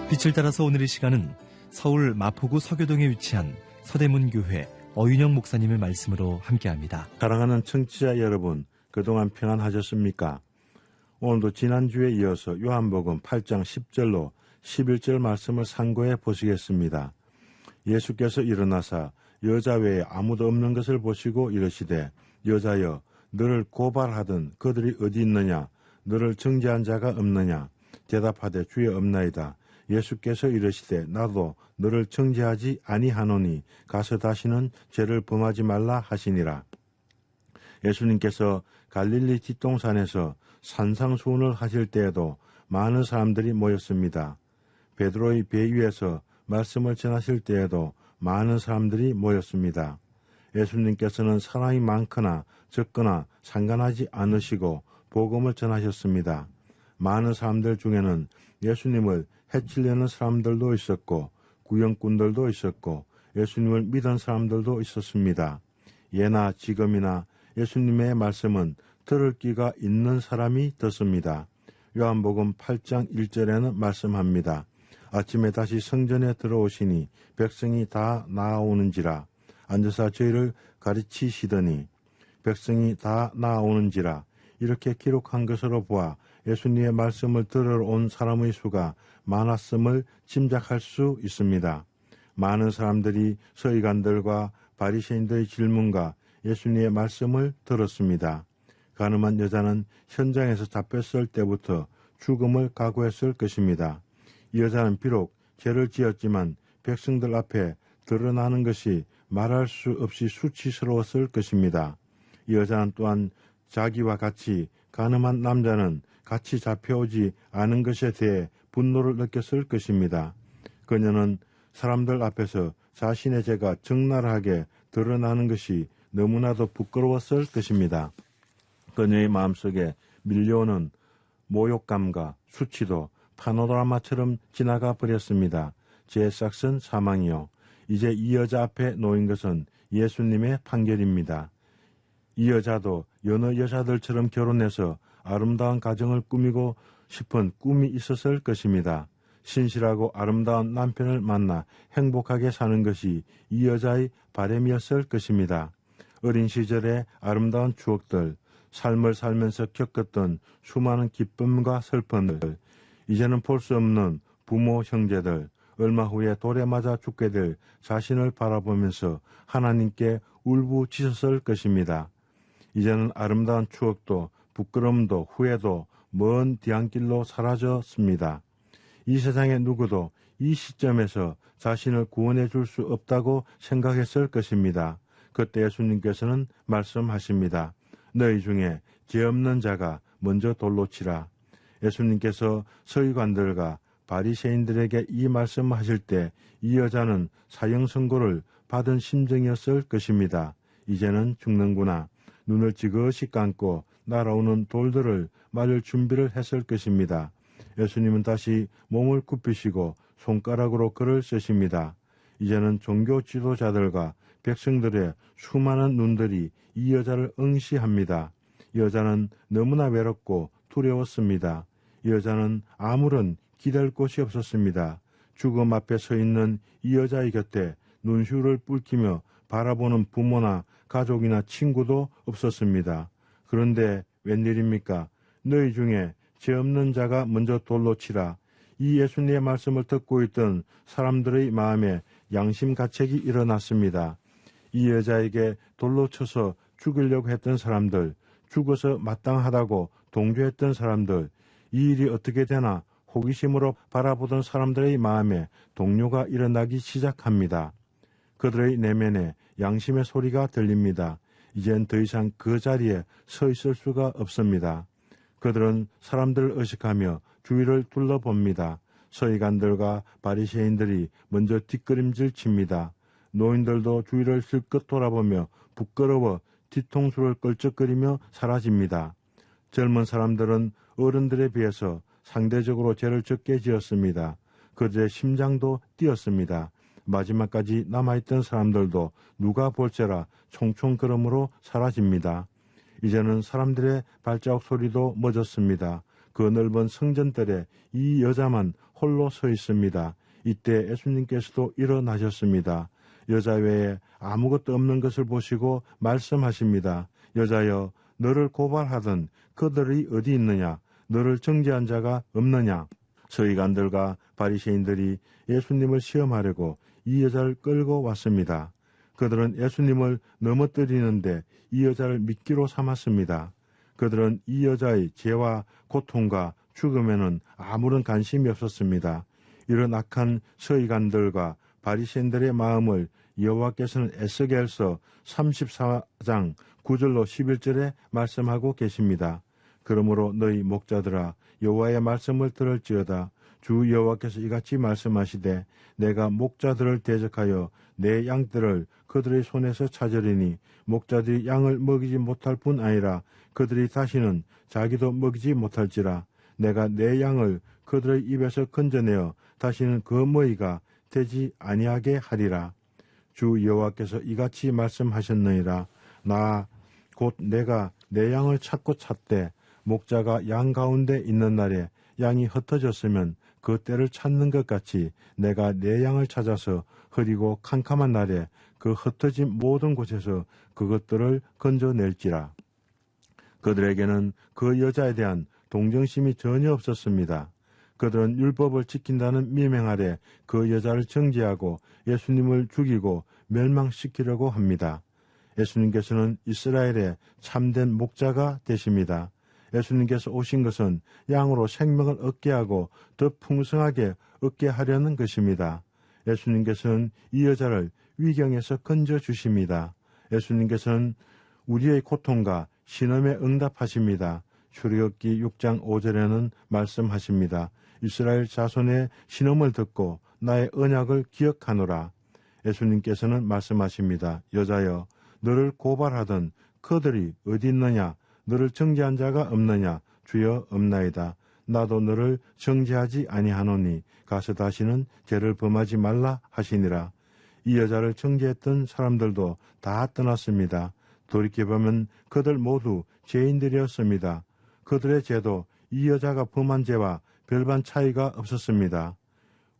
빛을 따라서 오늘 이 시간은 서울 마포구 서교동에 위치한 서대문교회 어윤영 목사님의 말씀으로 함께합니다. 사랑하는 청취자 여러분, 그동안 평안하셨습니까? 오늘도 지난주에 이어서 요한복음 8장 10절로 11절 말씀을 상고해 보시겠습니다. 예수께서 일어나사 여자 외에 아무도 없는 것을 보시고 이르시되, 여자여, 너를 고발하던 그들이 어디 있느냐? 너를 정죄한 자가 없느냐? 대답하되 주여 없나이다. 예수께서 이르시되, 나도 너를 정죄하지 아니하노니 가서 다시는 죄를 범하지 말라 하시니라. 예수님께서 갈릴리 뒷동산에서 산상수훈을 하실 때에도 많은 사람들이 모였습니다. 베드로의 배 위에서 말씀을 전하실 때에도 많은 사람들이 모였습니다. 예수님께서는 사람이 많거나 적거나 상관하지 않으시고 복음을 전하셨습니다. 많은 사람들 중에는 예수님을 해치려는 사람들도 있었고 구형꾼들도 있었고 예수님을 믿은 사람들도 있었습니다. 예나 지금이나 예수님의 말씀은 들을 귀가 있는 사람이 듣습니다. 요한복음 8장 1절에는 말씀합니다. 아침에 다시 성전에 들어오시니 백성이 다 나아오는지라. 앉아서 저희를 가르치시더니 백성이 다 나아오는지라. 이렇게 기록한 것으로 보아 예수님의 말씀을 들으러 온 사람의 수가 많았음을 짐작할 수 있습니다. 많은 사람들이 서기관들과 바리새인들의 질문과 예수님의 말씀을 들었습니다. 가늠한 여자는 현장에서 잡혔을 때부터 죽음을 각오했을 것입니다. 이 여자는 비록 죄를 지었지만 백성들 앞에 드러나는 것이 말할 수 없이 수치스러웠을 것입니다. 이 여자는 또한 자기와 같이 가늠한 남자는 같이 잡혀오지 않은 것에 대해 분노를 느꼈을 것입니다. 그녀는 사람들 앞에서 자신의 죄가 적나라하게 드러나는 것이 너무나도 부끄러웠을 것입니다. 그녀의 마음속에 밀려오는 모욕감과 수치도 파노라마처럼 지나가 버렸습니다. 제 싹슨 사망이요. 이제 이 여자 앞에 놓인 것은 예수님의 판결입니다. 이 여자도 여느 여자들처럼 결혼해서 아름다운 가정을 꾸미고 싶은 꿈이 있었을 것입니다. 신실하고 아름다운 남편을 만나 행복하게 사는 것이 이 여자의 바람이었을 것입니다. 어린 시절의 아름다운 추억들, 삶을 살면서 겪었던 수많은 기쁨과 슬픔들, 이제는 볼 수 없는 부모, 형제들, 얼마 후에 돌에 맞아 죽게 될 자신을 바라보면서 하나님께 울부짖었을 것입니다. 이제는 아름다운 추억도 부끄러움도 후회도 먼 뒤안길로 사라졌습니다. 이 세상의 누구도 이 시점에서 자신을 구원해 줄 수 없다고 생각했을 것입니다. 그때 예수님께서는 말씀하십니다. 너희 중에 죄 없는 자가 먼저 돌로 치라. 예수님께서 서기관들과 바리새인들에게 이 말씀을 하실 때 이 여자는 사형 선고를 받은 심정이었을 것입니다. 이제는 죽는구나. 눈을 지그시 감고 날아오는 돌들을 맞을 준비를 했을 것입니다. 예수님은 다시 몸을 굽히시고 손가락으로 글을 쓰십니다. 이제는 종교 지도자들과 백성들의 수많은 눈들이 이 여자를 응시합니다. 이 여자는 너무나 외롭고 두려웠습니다. 이 여자는 아무런 기댈 곳이 없었습니다. 죽음 앞에 서 있는 이 여자의 곁에 눈시울을 붉히며 바라보는 부모나 가족이나 친구도 없었습니다. 그런데 웬일입니까? 너희 중에 죄 없는 자가 먼저 돌로 치라. 이 예수님의 말씀을 듣고 있던 사람들의 마음에 양심가책이 일어났습니다. 이 여자에게 돌로 쳐서 죽이려고 했던 사람들, 죽어서 마땅하다고 동조했던 사람들, 이 일이 어떻게 되나 호기심으로 바라보던 사람들의 마음에 동요가 일어나기 시작합니다. 그들의 내면에 양심의 소리가 들립니다. 이젠 더 이상 그 자리에 서 있을 수가 없습니다. 그들은 사람들을 의식하며 주위를 둘러봅니다. 서기관들과 바리새인들이 먼저 뒷걸음질 칩니다. 노인들도 주위를 실컷 돌아보며 부끄러워 뒤통수를 끌적거리며 사라집니다. 젊은 사람들은 어른들에 비해서 상대적으로 죄를 적게 지었습니다. 그들의 심장도 뛰었습니다. 마지막까지 남아있던 사람들도 누가 볼세라 총총 걸음으로 사라집니다. 이제는 사람들의 발자국 소리도 멎었습니다. 그 넓은 성전들에 이 여자만 홀로 서 있습니다. 이때 예수님께서도 일어나셨습니다. 여자 외에 아무것도 없는 것을 보시고 말씀하십니다. 여자여, 너를 고발하던 그들이 어디 있느냐? 너를 정죄한 자가 없느냐? 서기관들과 바리새인들이 예수님을 시험하려고 이 여자를 끌고 왔습니다. 그들은 예수님을 넘어뜨리는데 이 여자를 미끼로 삼았습니다. 그들은 이 여자의 죄와 고통과 죽음에는 아무런 관심이 없었습니다. 이런 악한 서기관들과 바리새인들의 마음을 여호와께서는 에스겔서 34장 9절로 11절에 말씀하고 계십니다. 그러므로 너희 목자들아 여호와의 말씀을 들을지어다. 주 여호와께서 이같이 말씀하시되 내가 목자들을 대적하여 내 양들을 그들의 손에서 찾으리니 목자들이 양을 먹이지 못할 뿐 아니라 그들이 다시는 자기도 먹이지 못할지라. 내가 내 양을 그들의 입에서 건져내어 다시는 그 먹이가 되지 아니하게 하리라. 주 여호와께서 이같이 말씀하셨느니라. 나 곧 내가 내 양을 찾고 찾되 목자가 양 가운데 있는 날에 양이 흩어졌으면 그 때를 찾는 것 같이 내가 내 양을 찾아서 흐리고 캄캄한 날에 그 흩어진 모든 곳에서 그것들을 건져낼지라. 그들에게는 그 여자에 대한 동정심이 전혀 없었습니다. 그들은 율법을 지킨다는 미명 아래 그 여자를 정죄하고 예수님을 죽이고 멸망시키려고 합니다. 예수님께서는 이스라엘의 참된 목자가 되십니다. 예수님께서 오신 것은 양으로 생명을 얻게 하고 더 풍성하게 얻게 하려는 것입니다. 예수님께서는 이 여자를 위경에서 건져주십니다. 예수님께서는 우리의 고통과 신음에 응답하십니다. 출애굽기 6장 5절에는 말씀하십니다. 이스라엘 자손의 신음을 듣고 나의 언약을 기억하노라. 예수님께서는 말씀하십니다. 여자여, 너를 고발하던 그들이 어디 있느냐? 너를 정죄한 자가 없느냐? 주여 없나이다. 나도 너를 정죄하지 아니하노니 가서 다시는 죄를 범하지 말라 하시니라. 이 여자를 정죄했던 사람들도 다 떠났습니다. 돌이켜보면 그들 모두 죄인들이었습니다. 그들의 죄도 이 여자가 범한 죄와 별반 차이가 없었습니다.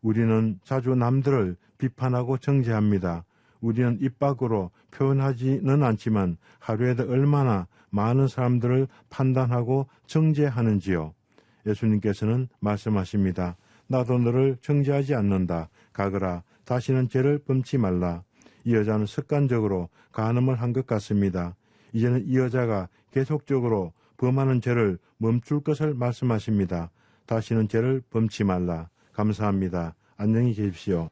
우리는 자주 남들을 비판하고 정죄합니다. 우리는 입 밖으로 표현하지는 않지만 하루에도 얼마나 많은 사람들을 판단하고 정죄하는지요. 예수님께서는 말씀하십니다. 나도 너를 정죄하지 않는다. 가거라. 다시는 죄를 범치 말라. 이 여자는 습관적으로 간음을 한 것 같습니다. 이제는 이 여자가 계속적으로 범하는 죄를 멈출 것을 말씀하십니다. 다시는 죄를 범치 말라. 감사합니다. 안녕히 계십시오.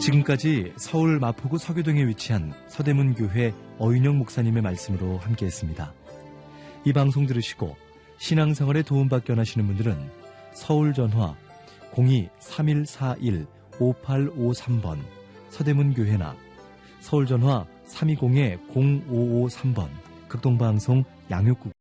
지금까지 서울 마포구 서교동에 위치한 서대문 교회 어윤영 목사님의 말씀으로 함께했습니다. 이 방송 들으시고 신앙생활에 도움받기 원하시는 분들은 서울 전화 02-3141-5853번 서대문 교회나 서울 전화 320-0553번 극동방송 양육국